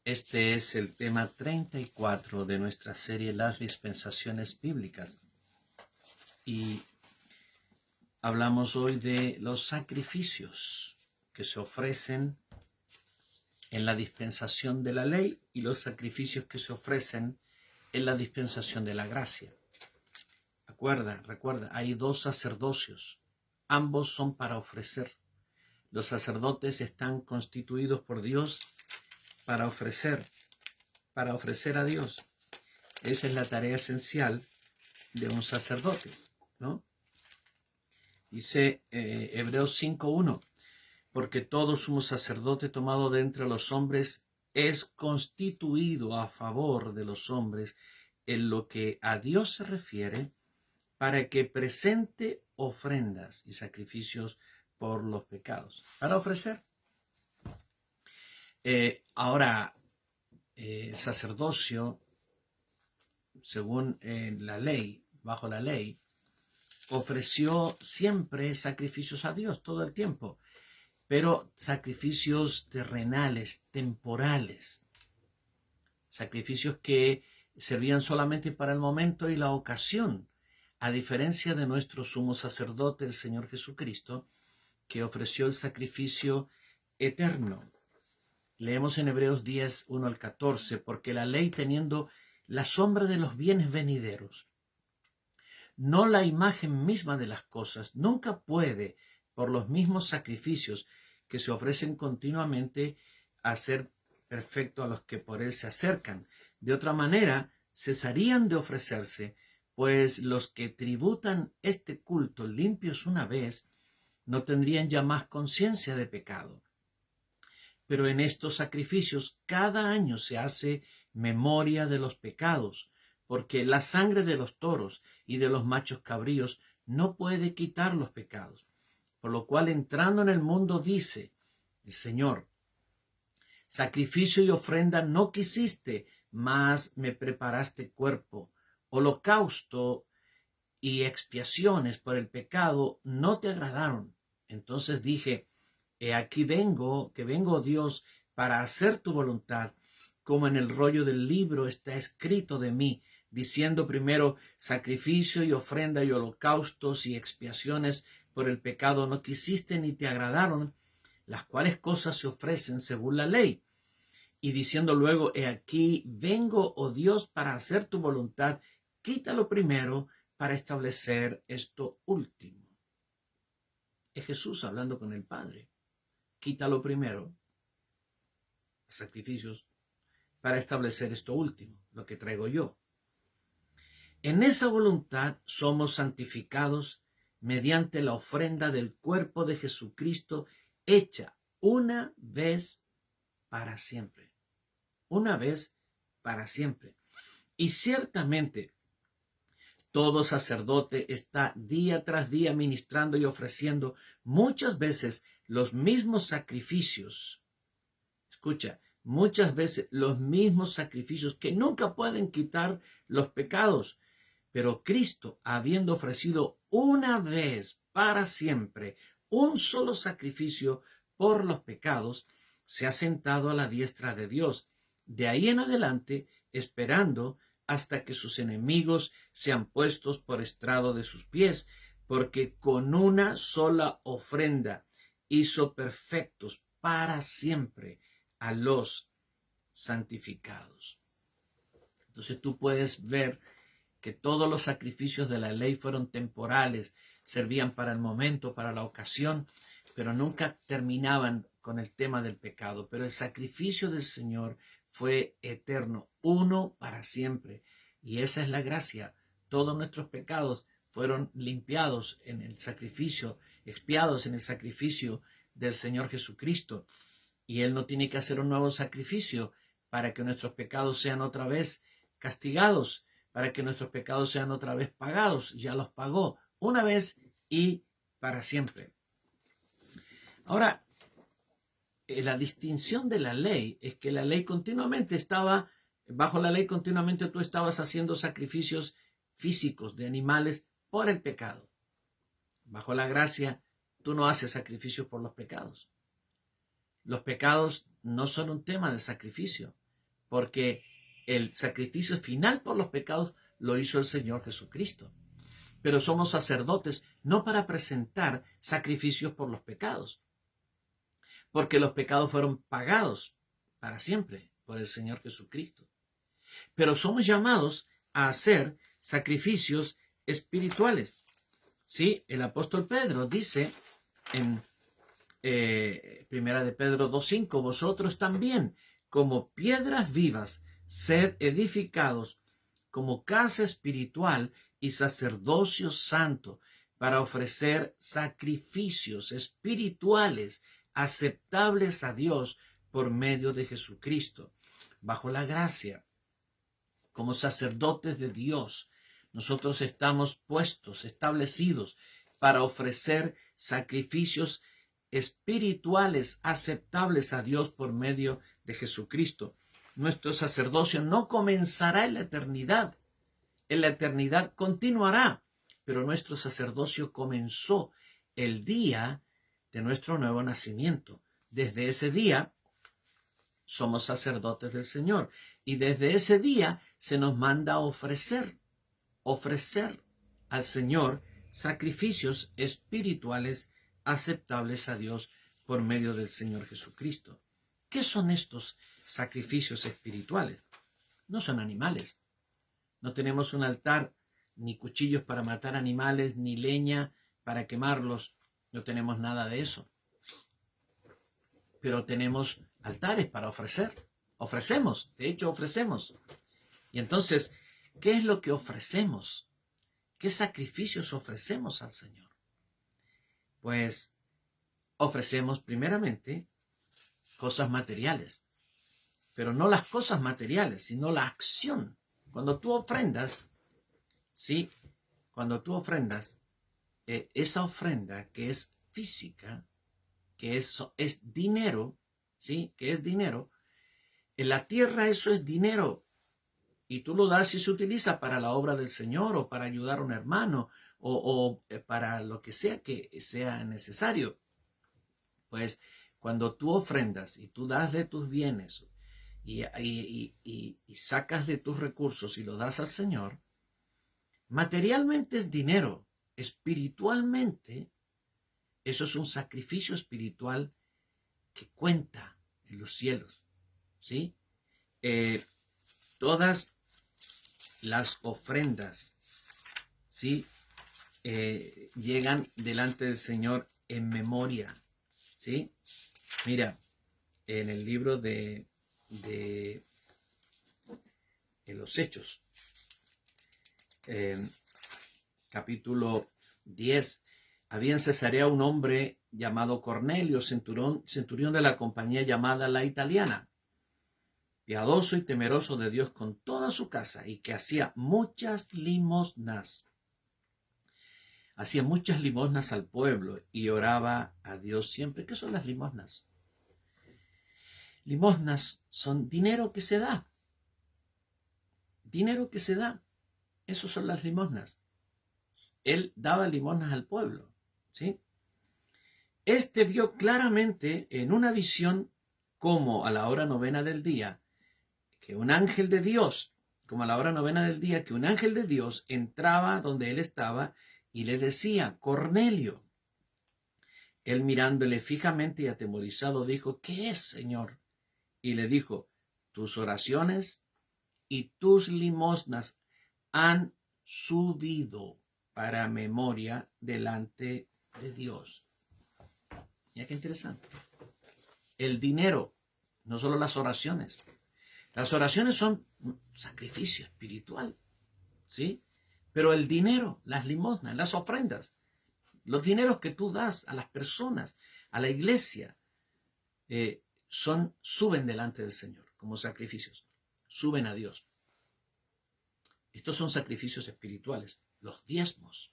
Este es el tema 34 de nuestra serie Las dispensaciones bíblicas. Y hablamos hoy de los sacrificios que se ofrecen en la dispensación de la ley y los sacrificios que se ofrecen en la dispensación de la gracia. Recuerda, hay dos sacerdocios. Ambos son para ofrecer. Los sacerdotes están constituidos por Dios para ofrecer a Dios. Esa es la tarea esencial de un sacerdote, ¿no? Dice Hebreos 5:1, porque todo sumo sacerdote tomado de entre los hombres es constituido a favor de los hombres en lo que a Dios se refiere, para que presente ofrendas y sacrificios por los pecados. Para ofrecer. Ahora, el sacerdocio, según la ley, bajo la ley, ofreció siempre sacrificios a Dios todo el tiempo, pero sacrificios terrenales, temporales, sacrificios que servían solamente para el momento y la ocasión, a diferencia de nuestro sumo sacerdote, el Señor Jesucristo, que ofreció el sacrificio eterno. Leemos en Hebreos 10, 1 al 14, porque la ley, teniendo la sombra de los bienes venideros, no la imagen misma de las cosas, nunca puede, por los mismos sacrificios que se ofrecen continuamente, hacer perfecto a los que por él se acercan. De otra manera, cesarían de ofrecerse, pues los que tributan este culto limpios una vez, no tendrían ya más conciencia de pecado. Pero en estos sacrificios cada año se hace memoria de los pecados, porque la sangre de los toros y de los machos cabríos no puede quitar los pecados. Por lo cual, entrando en el mundo, dice el Señor: sacrificio y ofrenda no quisiste, mas me preparaste cuerpo. Holocausto y expiaciones por el pecado no te agradaron. Entonces dije: he aquí vengo, Dios, para hacer tu voluntad, como en el rollo del libro está escrito de mí, diciendo primero: sacrificio y ofrenda y holocaustos y expiaciones por el pecado no quisiste ni te agradaron, las cuales cosas se ofrecen según la ley. Y diciendo luego: he aquí vengo, oh Dios, para hacer tu voluntad, quítalo primero para establecer esto último. Es Jesús hablando con el Padre. Quítalo primero, sacrificios, para establecer esto último, lo que traigo yo. En esa voluntad somos santificados mediante la ofrenda del cuerpo de Jesucristo, hecha una vez para siempre. Una vez para siempre. Y ciertamente todo sacerdote está día tras día ministrando y ofreciendo muchas veces los mismos sacrificios. Escucha, muchas veces los mismos sacrificios que nunca pueden quitar los pecados. Pero Cristo, habiendo ofrecido una vez para siempre un solo sacrificio por los pecados, se ha sentado a la diestra de Dios. De ahí en adelante, esperando hasta que sus enemigos sean puestos por estrado de sus pies, porque con una sola ofrenda hizo perfectos para siempre a los santificados. Entonces tú puedes ver que todos los sacrificios de la ley fueron temporales, servían para el momento, para la ocasión, pero nunca terminaban con el tema del pecado. Pero el sacrificio del Señor fue eterno, uno para siempre. Y esa es la gracia. Todos nuestros pecados fueron limpiados en el sacrificio, expiados en el sacrificio del Señor Jesucristo. Y Él no tiene que hacer un nuevo sacrificio para que nuestros pecados sean otra vez castigados, para que nuestros pecados sean otra vez pagados. Ya los pagó una vez y para siempre. Ahora, la distinción de la ley es que la ley continuamente estaba, bajo la ley continuamente tú estabas haciendo sacrificios físicos de animales por el pecado. Bajo la gracia, tú no haces sacrificios por los pecados. Los pecados no son un tema de sacrificio. porque el sacrificio final por los pecados lo hizo el Señor Jesucristo. Pero somos sacerdotes no para presentar sacrificios por los pecados, porque los pecados fueron pagados para siempre por el Señor Jesucristo. Pero somos llamados a hacer sacrificios espirituales. Sí, el apóstol Pedro dice en Primera de Pedro 2:5, vosotros también, como piedras vivas, sed edificados como casa espiritual y sacerdocio santo, para ofrecer sacrificios espirituales aceptables a Dios por medio de Jesucristo. Bajo la gracia, como sacerdotes de Dios, nosotros estamos puestos, establecidos para ofrecer sacrificios espirituales aceptables a Dios por medio de Jesucristo. Nuestro sacerdocio no comenzará en la eternidad continuará, pero nuestro sacerdocio comenzó el día de nuestro nuevo nacimiento. Desde ese día somos sacerdotes del Señor y desde ese día se nos manda a ofrecer al Señor sacrificios espirituales aceptables a Dios por medio del Señor Jesucristo. ¿Qué son estos sacrificios espirituales? No son animales. No tenemos un altar, ni cuchillos para matar animales, ni leña para quemarlos. No tenemos nada de eso. Pero tenemos altares para ofrecer. Ofrecemos, de hecho ofrecemos. Y entonces, ¿qué es lo que ofrecemos? ¿Qué sacrificios ofrecemos al Señor? Pues ofrecemos primeramente cosas materiales, pero no las cosas materiales, sino la acción. Cuando tú ofrendas, ¿sí? Cuando tú ofrendas, esa ofrenda que es física, que es dinero, ¿sí? Que es dinero, en la tierra eso es dinero, y tú lo das y se utiliza para la obra del Señor o para ayudar a un hermano o para lo que sea necesario. Pues cuando tú ofrendas y tú das de tus bienes y sacas de tus recursos y lo das al Señor, materialmente es dinero, espiritualmente eso es un sacrificio espiritual que cuenta en los cielos, ¿sí? Todas las ofrendas, ¿sí? Llegan delante del Señor en memoria, ¿sí? Mira, en el libro de los Hechos, capítulo 10, había en Cesarea un hombre llamado Cornelio, centurión de la compañía llamada La Italiana, piadoso y temeroso de Dios con toda su casa, y que hacía muchas limosnas. Hacía muchas limosnas al pueblo y oraba a Dios siempre. ¿Qué son las limosnas? Limosnas son dinero que se da. Dinero que se da. Esas son las limosnas. Él daba limosnas al pueblo, ¿sí? Este vio claramente en una visión como a la hora novena del día, que un ángel de Dios, como a la hora novena del día, que un ángel de Dios entraba donde él estaba y le decía, Cornelio. Él mirándole fijamente y atemorizado dijo, ¿qué es, Señor? Y le dijo, tus oraciones y tus limosnas han subido para memoria delante de Dios. Mira qué interesante. El dinero, no solo las oraciones. Las oraciones son un sacrificio espiritual, ¿sí? Pero el dinero, las limosnas, las ofrendas, los dineros que tú das a las personas, a la iglesia, suben delante del Señor como sacrificios, suben a Dios. Estos son sacrificios espirituales, los diezmos.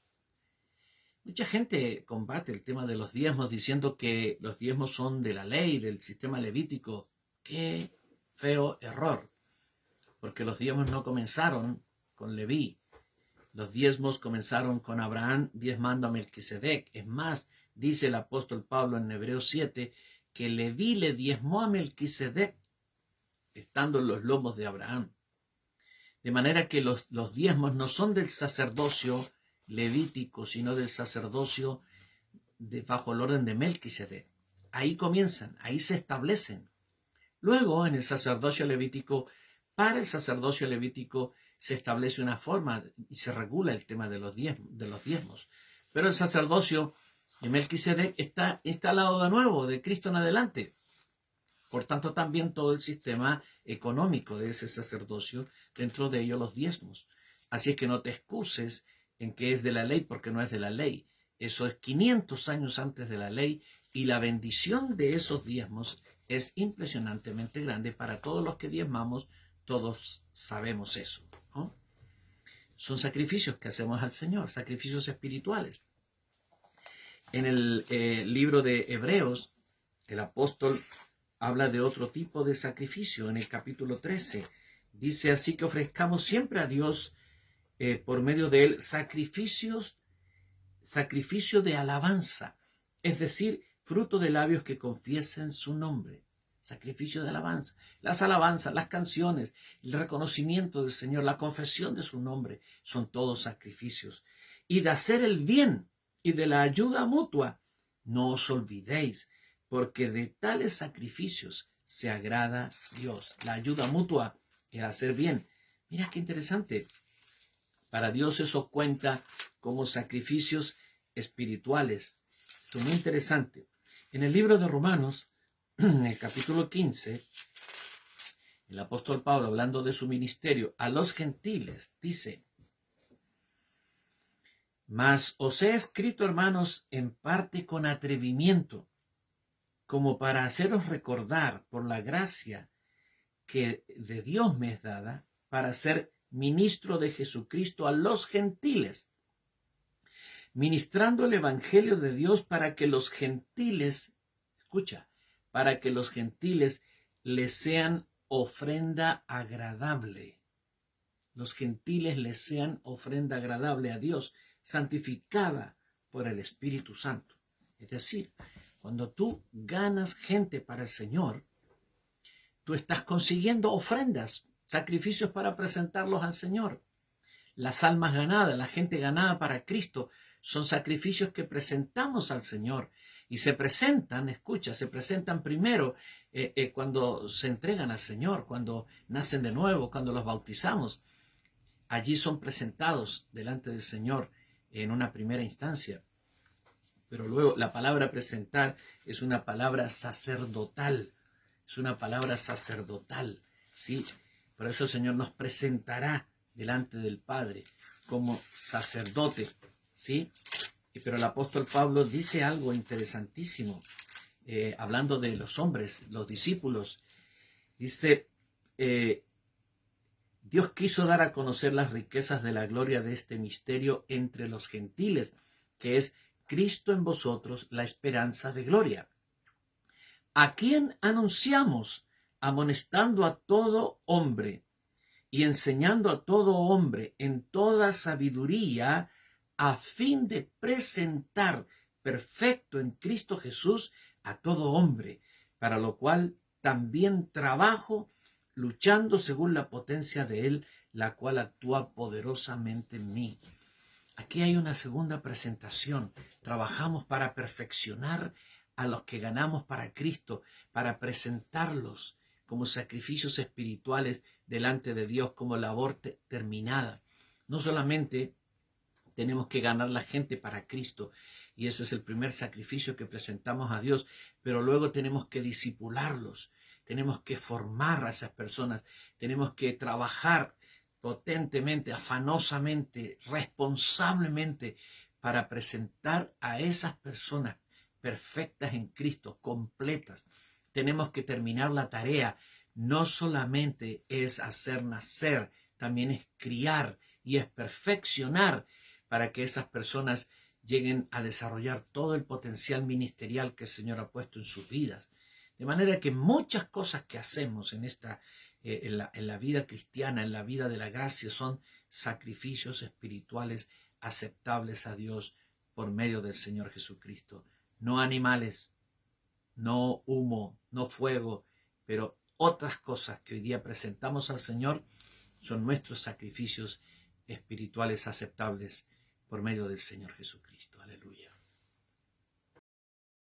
Mucha gente combate el tema de los diezmos diciendo que los diezmos son de la ley, del sistema levítico. ¡Qué feo error! Porque los diezmos no comenzaron con Leví. Los diezmos comenzaron con Abraham diezmando a Melquisedec. Es más, dice el apóstol Pablo en Hebreos 7, que Leví le diezmó a Melquisedec. estando en los lomos de Abraham. De manera que los diezmos no son del sacerdocio levítico, sino del sacerdocio bajo el orden de Melquisedec. Ahí comienzan, ahí se establecen. Luego, en el sacerdocio levítico, para el sacerdocio levítico se establece una forma y se regula el tema de los diezmos. Pero el sacerdocio de Melquisedec está instalado de nuevo, de Cristo en adelante. Por tanto, también todo el sistema económico de ese sacerdocio, dentro de ello los diezmos. Así es que no te excuses en que es de la ley, porque no es de la ley. Eso es 500 años antes de la ley, y la bendición de esos diezmos es impresionantemente grande para todos los que diezmamos. Todos sabemos eso, ¿no? Son sacrificios que hacemos al Señor, sacrificios espirituales. En el libro de Hebreos, el apóstol habla de otro tipo de sacrificio. En el capítulo 13 dice: así que ofrezcamos siempre a Dios por medio de él sacrificio de alabanza, es decir, fruto de labios que confiesen su nombre. Sacrificio de alabanza. Las alabanzas, las canciones, el reconocimiento del Señor, la confesión de su nombre, son todos sacrificios. Y de hacer el bien y de la ayuda mutua, no os olvidéis, porque de tales sacrificios se agrada Dios. La ayuda mutua es hacer bien. Mira qué interesante. Para Dios eso cuenta como sacrificios espirituales. Esto es muy interesante. En el libro de Romanos, en el capítulo 15, el apóstol Pablo, hablando de su ministerio a los gentiles, dice: mas os he escrito, hermanos, en parte con atrevimiento, como para haceros recordar por la gracia que de Dios me es dada, para ser ministro de Jesucristo a los gentiles, ministrando el evangelio de Dios para que los gentiles, escucha, para que los gentiles les sean ofrenda agradable. Los gentiles les sean ofrenda agradable a Dios, santificada por el Espíritu Santo. Es decir, cuando tú ganas gente para el Señor, tú estás consiguiendo ofrendas, sacrificios para presentarlos al Señor. Las almas ganadas, la gente ganada para Cristo, son sacrificios que presentamos al Señor. Y se presentan, escucha, se presentan primero cuando se entregan al Señor, cuando nacen de nuevo, cuando los bautizamos. Allí son presentados delante del Señor en una primera instancia. Pero luego la palabra presentar es una palabra sacerdotal. Es una palabra sacerdotal, ¿sí? Por eso el Señor nos presentará delante del Padre como sacerdote, ¿sí? Pero el apóstol Pablo dice algo interesantísimo, hablando de los hombres, los discípulos. Dice: Dios quiso dar a conocer las riquezas de la gloria de este misterio entre los gentiles, que es Cristo en vosotros, la esperanza de gloria. ¿A quién anunciamos? Amonestando a todo hombre y enseñando a todo hombre en toda sabiduría, a fin de presentar perfecto en Cristo Jesús a todo hombre, para lo cual también trabajo, luchando según la potencia de él, la cual actúa poderosamente en mí. Aquí hay una segunda presentación. Trabajamos para perfeccionar a los que ganamos para Cristo, para presentarlos como sacrificios espirituales delante de Dios, como labor terminada. No solamente tenemos que ganar la gente para Cristo, y ese es el primer sacrificio que presentamos a Dios, pero luego tenemos que discipularlos, tenemos que formar a esas personas, tenemos que trabajar potentemente, afanosamente, responsablemente, para presentar a esas personas perfectas en Cristo, completas. Tenemos que terminar la tarea. No solamente es hacer nacer, también es criar y es perfeccionar para que esas personas lleguen a desarrollar todo el potencial ministerial que el Señor ha puesto en sus vidas. De manera que muchas cosas que hacemos en la vida cristiana, en la vida de la gracia, son sacrificios espirituales aceptables a Dios por medio del Señor Jesucristo. No animales, no humo, no fuego, pero otras cosas que hoy día presentamos al Señor son nuestros sacrificios espirituales aceptables por medio del Señor Jesucristo. Aleluya.